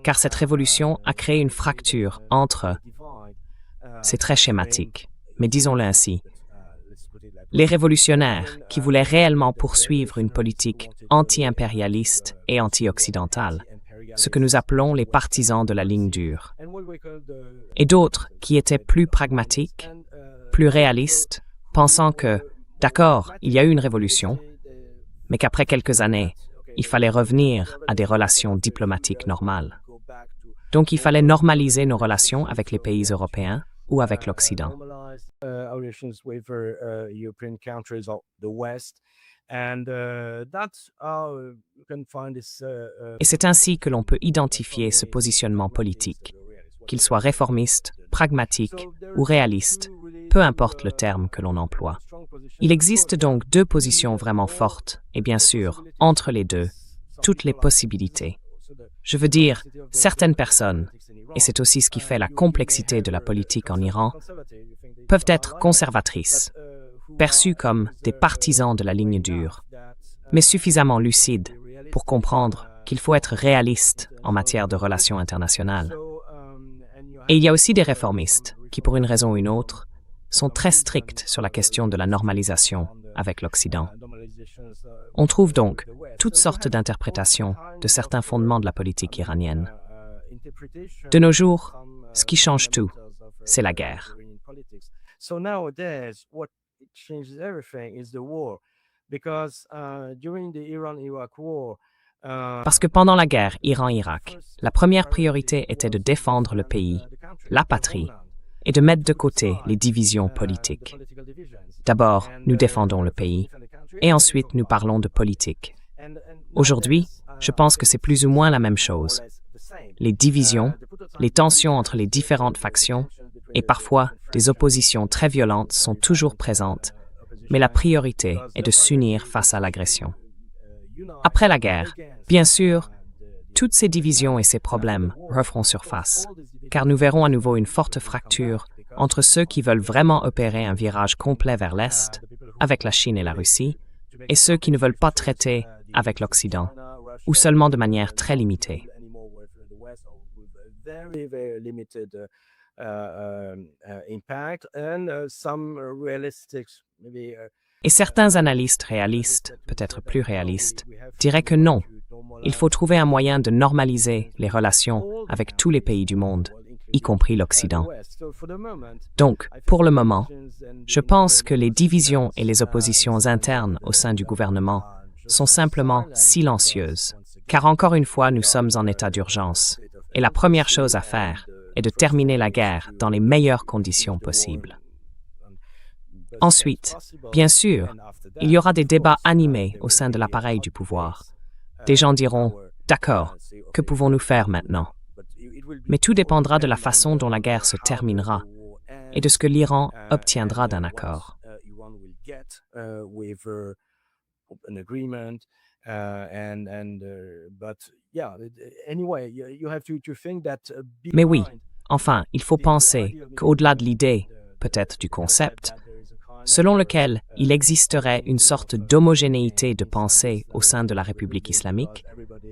car cette révolution a créé une fracture entre... C'est très schématique, mais disons-le ainsi. Les révolutionnaires qui voulaient réellement poursuivre une politique anti-impérialiste et anti-occidentale, ce que nous appelons les partisans de la ligne dure, et d'autres qui étaient plus pragmatiques, plus réalistes, pensant que, d'accord, il y a eu une révolution, mais qu'après quelques années, il fallait revenir à des relations diplomatiques normales. Donc il fallait normaliser nos relations avec les pays européens ou avec l'Occident. Et c'est ainsi que l'on peut identifier ce positionnement politique, qu'il soit réformiste, pragmatique ou réaliste, peu importe le terme que l'on emploie. Il existe donc deux positions vraiment fortes, et bien sûr, entre les deux, toutes les possibilités. Je veux dire, certaines personnes, et c'est aussi ce qui fait la complexité de la politique en Iran, peuvent être conservatrices, perçues comme des partisans de la ligne dure, mais suffisamment lucides pour comprendre qu'il faut être réaliste en matière de relations internationales. Et il y a aussi des réformistes qui, pour une raison ou une autre, sont très stricts sur la question de la normalisation avec l'Occident. On trouve donc toutes sortes d'interprétations de certains fondements de la politique iranienne. De nos jours, ce qui change tout, c'est la guerre. Parce que pendant la guerre Iran-Irak, la première priorité était de défendre le pays, la patrie, et de mettre de côté les divisions politiques. D'abord, nous défendons le pays, et ensuite nous parlons de politique. Aujourd'hui, je pense que c'est plus ou moins la même chose. Les divisions, les tensions entre les différentes factions, et parfois des oppositions très violentes sont toujours présentes, mais la priorité est de s'unir face à l'agression. Après la guerre, bien sûr, toutes ces divisions et ces problèmes referont surface, car nous verrons à nouveau une forte fracture entre ceux qui veulent vraiment opérer un virage complet vers l'Est, avec la Chine et la Russie, et ceux qui ne veulent pas traiter avec l'Occident, ou seulement de manière très limitée. impact and some realistic maybe. Et certains analystes réalistes, peut-être plus réalistes, diraient que non, il faut trouver un moyen de normaliser les relations avec tous les pays du monde, y compris l'Occident. Donc, pour le moment, je pense que les divisions et les oppositions internes au sein du gouvernement sont simplement silencieuses, car encore une fois, nous sommes en état d'urgence, et la première chose à faire est de terminer la guerre dans les meilleures conditions possibles. Ensuite, bien sûr, il y aura des débats animés au sein de l'appareil du pouvoir. Des gens diront « D'accord, que pouvons-nous faire maintenant ?» Mais tout dépendra de la façon dont la guerre se terminera et de ce que l'Iran obtiendra d'un accord. Mais oui, enfin, il faut penser qu'au-delà de l'idée, peut-être du concept, selon lequel il existerait une sorte d'homogénéité de pensée au sein de la République islamique,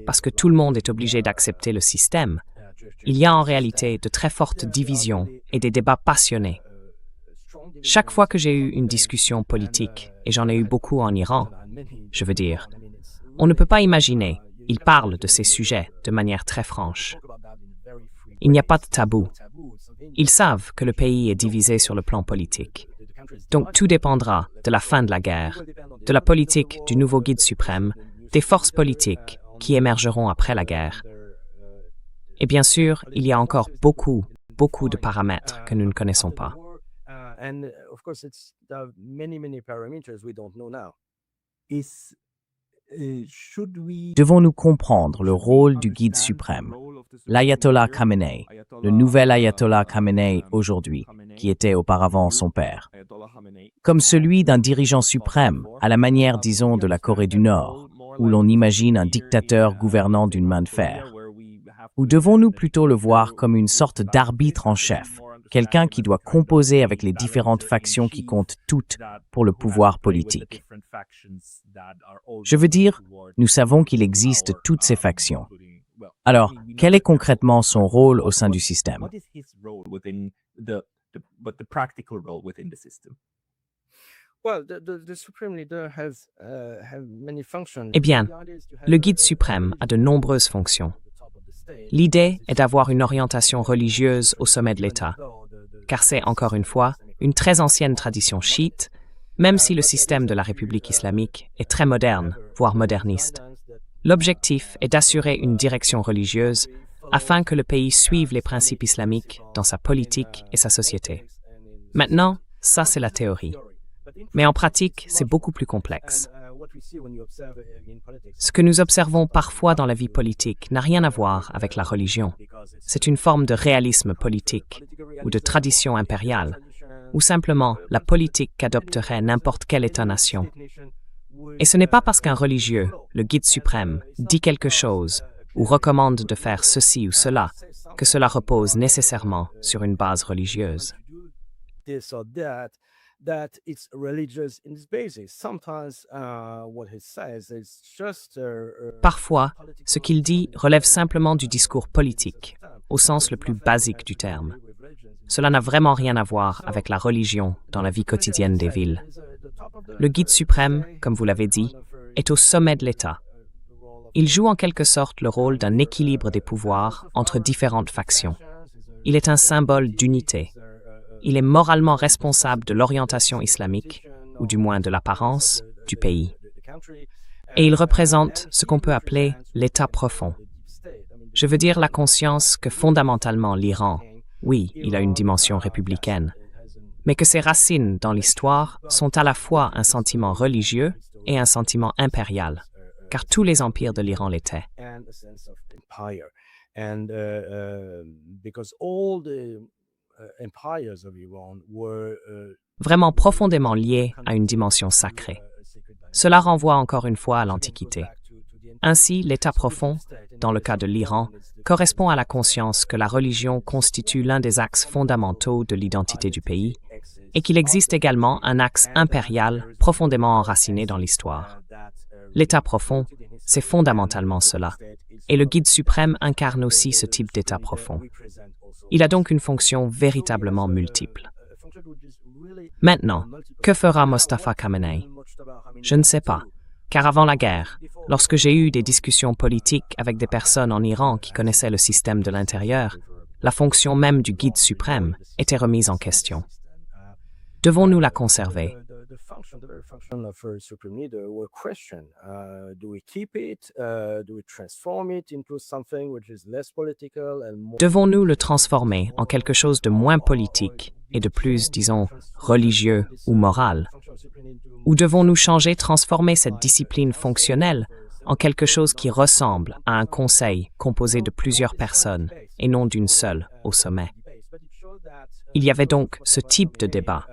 parce que tout le monde est obligé d'accepter le système, il y a en réalité de très fortes divisions et des débats passionnés. Chaque fois que j'ai eu une discussion politique, et j'en ai eu beaucoup en Iran, je veux dire, on ne peut pas imaginer, ils parlent de ces sujets de manière très franche. Il n'y a pas de tabou. Ils savent que le pays est divisé sur le plan politique. Donc tout dépendra de la fin de la guerre, de la politique du nouveau guide suprême, des forces politiques qui émergeront après la guerre. Et bien sûr, il y a encore beaucoup de paramètres que nous ne connaissons pas. Devons-nous comprendre le rôle du guide suprême, l'ayatollah Khamenei, le nouvel ayatollah Khamenei aujourd'hui, qui était auparavant son père, comme celui d'un dirigeant suprême, à la manière, disons, de la Corée du Nord, où l'on imagine un dictateur gouvernant d'une main de fer? Ou devons-nous plutôt le voir comme une sorte d'arbitre en chef, quelqu'un qui doit composer avec les différentes factions qui comptent toutes pour le pouvoir politique? Je veux dire, nous savons qu'il existe toutes ces factions. Alors, quel est concrètement son rôle au sein du système? Eh bien, le guide suprême a de nombreuses fonctions. L'idée est d'avoir une orientation religieuse au sommet de l'État, car c'est, encore une fois, une très ancienne tradition chiite, même si le système de la République islamique est très moderne, voire moderniste. L'objectif est d'assurer une direction religieuse afin que le pays suive les principes islamiques dans sa politique et sa société. Maintenant, ça c'est la théorie. Mais en pratique, c'est beaucoup plus complexe. Ce que nous observons parfois dans la vie politique n'a rien à voir avec la religion. C'est une forme de réalisme politique ou de tradition impériale, ou simplement la politique qu'adopterait n'importe quel État-nation. Et ce n'est pas parce qu'un religieux, le guide suprême, dit quelque chose ou recommande de faire ceci ou cela que cela repose nécessairement sur une base religieuse. Parfois, ce qu'il dit relève simplement du discours politique, au sens le plus basique du terme. Cela n'a vraiment rien à voir avec la religion dans la vie quotidienne des villes. Le guide suprême, comme vous l'avez dit, est au sommet de l'État. Il joue en quelque sorte le rôle d'un équilibre des pouvoirs entre différentes factions. Il est un symbole d'unité. Il est moralement responsable de l'orientation islamique, ou du moins de l'apparence, du pays. Et il représente ce qu'on peut appeler l'État profond. Je veux dire la conscience que fondamentalement l'Iran, oui, il a une dimension républicaine, mais que ses racines dans l'histoire sont à la fois un sentiment religieux et un sentiment impérial, car tous les empires de l'Iran l'étaient. Vraiment profondément liés à une dimension sacrée. Cela renvoie encore une fois à l'Antiquité. Ainsi, l'état profond, dans le cas de l'Iran, correspond à la conscience que la religion constitue l'un des axes fondamentaux de l'identité du pays et qu'il existe également un axe impérial profondément enraciné dans l'histoire. L'État profond, c'est fondamentalement cela. Et le guide suprême incarne aussi ce type d'état profond. Il a donc une fonction véritablement multiple. Maintenant, que fera Mostafa Khamenei? Je ne sais pas, car avant la guerre, lorsque j'ai eu des discussions politiques avec des personnes en Iran qui connaissaient le système de l'intérieur, la fonction même du guide suprême était remise en question. Devons-nous la conserver? Devons-nous le transformer en quelque chose de moins politique et de plus, disons, religieux ou moral? Ou devons-nous transformer cette discipline fonctionnelle en quelque chose qui ressemble à un conseil composé de plusieurs personnes et non d'une seule au sommet? Il y avait donc ce type de débat.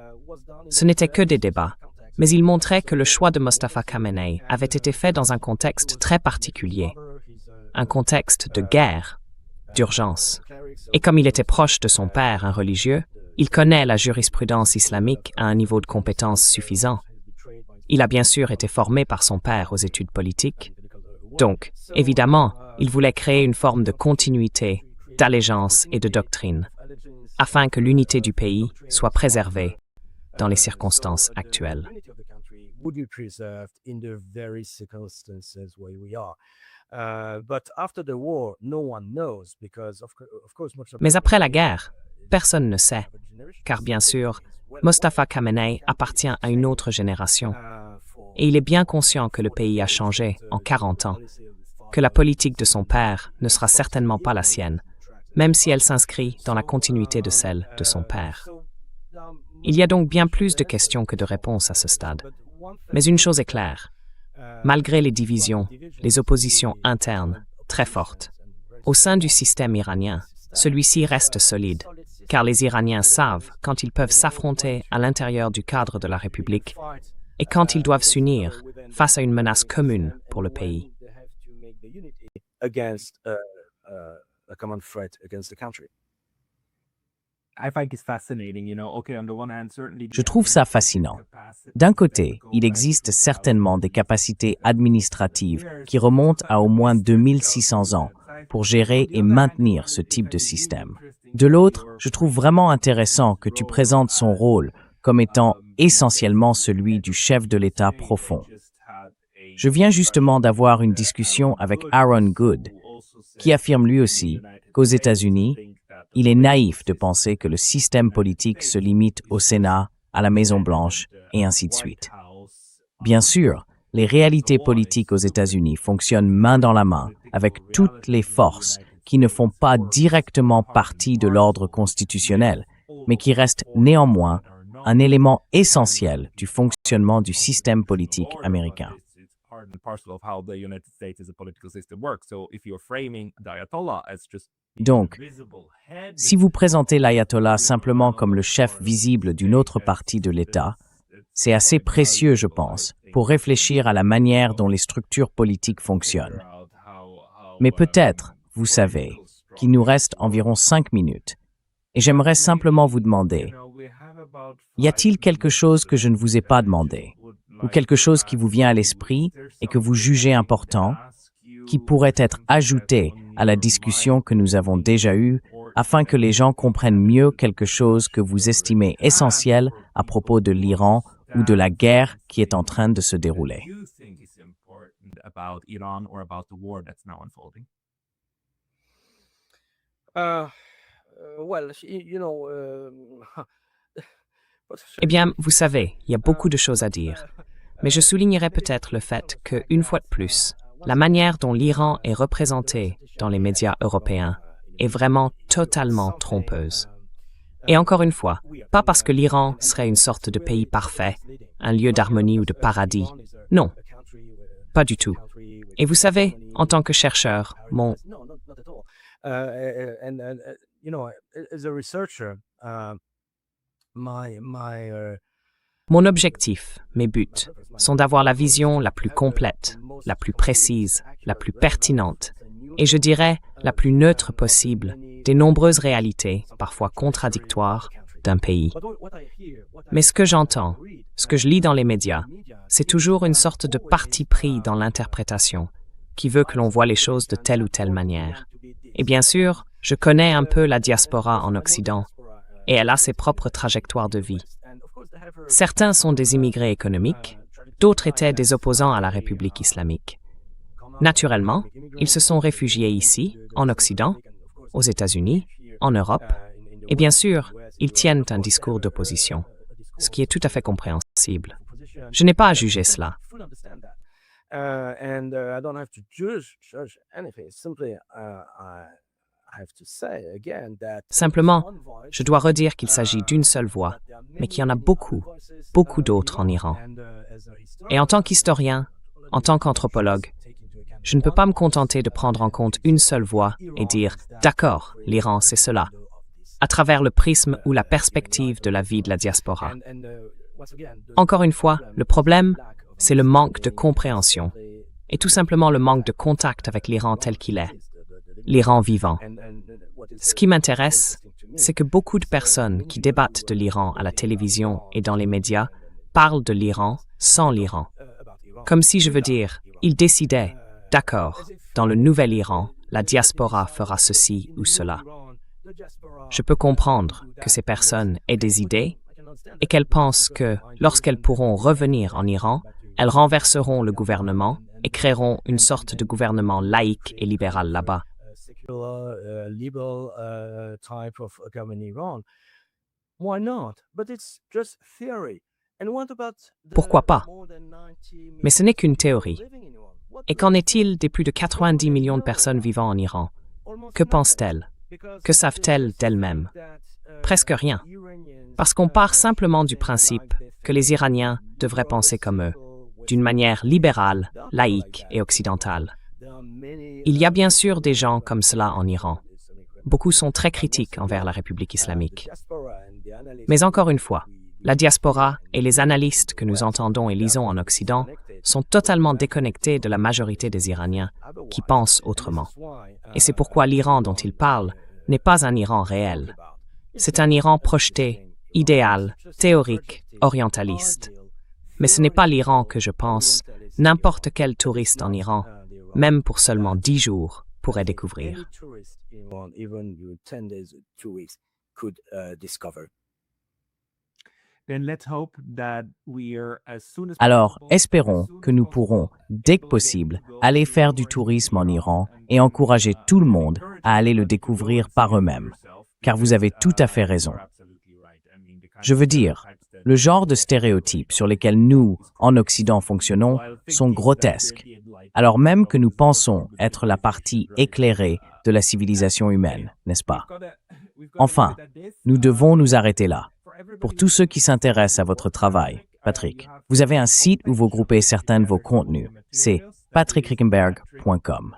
Ce n'était que des débats, mais il montrait que le choix de Mostafa Khamenei avait été fait dans un contexte très particulier, un contexte de guerre, d'urgence. Et comme il était proche de son père, un religieux, il connaît la jurisprudence islamique à un niveau de compétence suffisant. Il a bien sûr été formé par son père aux études politiques. Donc, évidemment, il voulait créer une forme de continuité, d'allégeance et de doctrine, afin que l'unité du pays soit préservée dans les circonstances actuelles. Mais après la guerre, personne ne sait, car bien sûr, Mostafa Khamenei appartient à une autre génération. Et il est bien conscient que le pays a changé en 40 ans, que la politique de son père ne sera certainement pas la sienne, même si elle s'inscrit dans la continuité de celle de son père. Il y a donc bien plus de questions que de réponses à ce stade. Mais une chose est claire, malgré les divisions, les oppositions internes très fortes, au sein du système iranien, celui-ci reste solide, car les Iraniens savent quand ils peuvent s'affronter à l'intérieur du cadre de la République et quand ils doivent s'unir face à une menace commune pour le pays. Je trouve ça fascinant. D'un côté, il existe certainement des capacités administratives qui remontent à au moins 2600 ans pour gérer et maintenir ce type de système. De l'autre, je trouve vraiment intéressant que tu présentes son rôle comme étant essentiellement celui du chef de l'État profond. Je viens justement d'avoir une discussion avec Aaron Good, qui affirme lui aussi qu'aux États-Unis, il est naïf de penser que le système politique se limite au Sénat, à la Maison-Blanche, et ainsi de suite. Bien sûr, les réalités politiques aux États-Unis fonctionnent main dans la main avec toutes les forces qui ne font pas directement partie de l'ordre constitutionnel, mais qui restent néanmoins un élément essentiel du fonctionnement du système politique américain. Donc, si vous présentez l'ayatollah simplement comme le chef visible d'une autre partie de l'État, c'est assez précieux, je pense, pour réfléchir à la manière dont les structures politiques fonctionnent. Mais peut-être, vous savez, qu'il nous reste environ 5 minutes, et j'aimerais simplement vous demander, y a-t-il quelque chose que je ne vous ai pas demandé, ou quelque chose qui vous vient à l'esprit et que vous jugez important, qui pourrait être ajouté à la discussion que nous avons déjà eue, afin que les gens comprennent mieux quelque chose que vous estimez essentiel à propos de l'Iran ou de la guerre qui est en train de se dérouler? Eh bien, vous savez, il y a beaucoup de choses à dire. Mais je soulignerai peut-être le fait que, une fois de plus, la manière dont l'Iran est représenté dans les médias européens est vraiment totalement trompeuse. Et encore une fois, pas parce que l'Iran serait une sorte de pays parfait, un lieu d'harmonie ou de paradis. Non, pas du tout. Et vous savez, en tant que chercheur, mon objectif, mes buts, sont d'avoir la vision la plus complète, la plus précise, la plus pertinente, et je dirais la plus neutre possible des nombreuses réalités, parfois contradictoires, d'un pays. Mais ce que j'entends, ce que je lis dans les médias, c'est toujours une sorte de parti pris dans l'interprétation, qui veut que l'on voit les choses de telle ou telle manière. Et bien sûr, je connais un peu la diaspora en Occident, et elle a ses propres trajectoires de vie. Certains sont des immigrés économiques, d'autres étaient des opposants à la République islamique. Naturellement, ils se sont réfugiés ici, en Occident, aux États-Unis, en Europe, et bien sûr, ils tiennent un discours d'opposition, ce qui est tout à fait compréhensible. Je n'ai pas à juger cela. And I don't have to judge anything. Simply, I have to say again that Simplement, je dois redire qu'il s'agit d'une seule voix, mais qu'il y en a beaucoup, beaucoup d'autres en Iran. Et en tant qu'historien, en tant qu'anthropologue, je ne peux pas me contenter de prendre en compte une seule voix et dire « D'accord, l'Iran, c'est cela », à travers le prisme ou la perspective de la vie de la diaspora. Encore une fois, le problème, c'est le manque de compréhension et tout simplement le manque de contact avec l'Iran tel qu'il est, l'Iran vivant. Ce qui m'intéresse, c'est que beaucoup de personnes qui débattent de l'Iran à la télévision et dans les médias parlent de l'Iran sans l'Iran. Comme si je veux dire, ils décidaient, d'accord, dans le nouvel Iran, la diaspora fera ceci ou cela. Je peux comprendre que ces personnes aient des idées et qu'elles pensent que, lorsqu'elles pourront revenir en Iran, elles renverseront le gouvernement et créeront une sorte de gouvernement laïque et libéral là-bas. liberal type of government Iran. Why not? But it's just theory. And what about the Pourquoi pas? more than 90 Mais ce n'est qu'une million théorie. people living in Iran? What Et do qu'en they est-il des plus de 90 millions de personnes vivant en Iran? almost Que nothing? pensent-elles? Because Que savent-elles they just d'elles-mêmes? think that, Presque rien. Iranians, Parce qu'on part uh, simplement du think principe like they que les think, Iraniens devraient penser comme eux, d'une manière libérale, laïque et occidentale. Il y a bien sûr des gens comme cela en Iran. Beaucoup sont très critiques envers la République islamique. Mais encore une fois, la diaspora et les analystes que nous entendons et lisons en Occident sont totalement déconnectés de la majorité des Iraniens qui pensent autrement. Et c'est pourquoi l'Iran dont ils parlent n'est pas un Iran réel. C'est un Iran projeté, idéal, théorique, orientaliste. Mais ce n'est pas l'Iran que je pense. N'importe quel touriste en Iran, même pour seulement 10 jours, pourrait découvrir. Alors, espérons que nous pourrons, dès que possible, aller faire du tourisme en Iran et encourager tout le monde à aller le découvrir par eux-mêmes, car vous avez tout à fait raison. Je veux dire, le genre de stéréotypes sur lesquels nous, en Occident, fonctionnons sont grotesques, alors même que nous pensons être la partie éclairée de la civilisation humaine, n'est-ce pas? Enfin, nous devons nous arrêter là. Pour tous ceux qui s'intéressent à votre travail, Patrick, vous avez un site où vous groupez certains de vos contenus. C'est patrickrickenberg.com.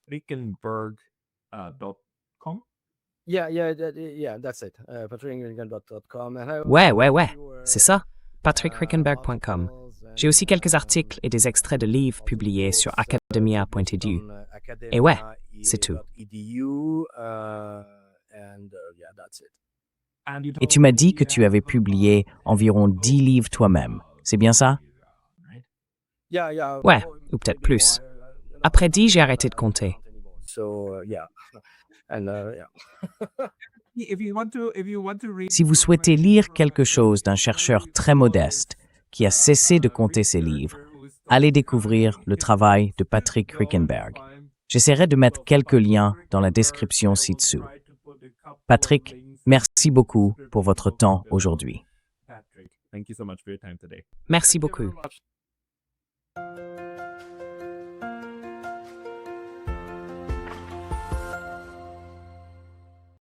Rickenberg.com. Yeah, that's it. patrickringan.com. Ouais, c'est ça, patrickrickenberg.com. J'ai aussi quelques articles et des extraits de livres publiés sur academia.edu. Et ouais, c'est tout. Et tu m'as dit que tu avais publié environ 10 livres toi-même. C'est bien ça? Ouais, ou peut-être plus. Après 10, j'ai arrêté de compter. Si vous souhaitez lire quelque chose d'un chercheur très modeste qui a cessé de compter ses livres, allez découvrir le travail de Patrick Rickenberg. J'essaierai de mettre quelques liens dans la description ci-dessous. Patrick, merci beaucoup pour votre temps aujourd'hui. Thank you so much for your time today. Merci beaucoup.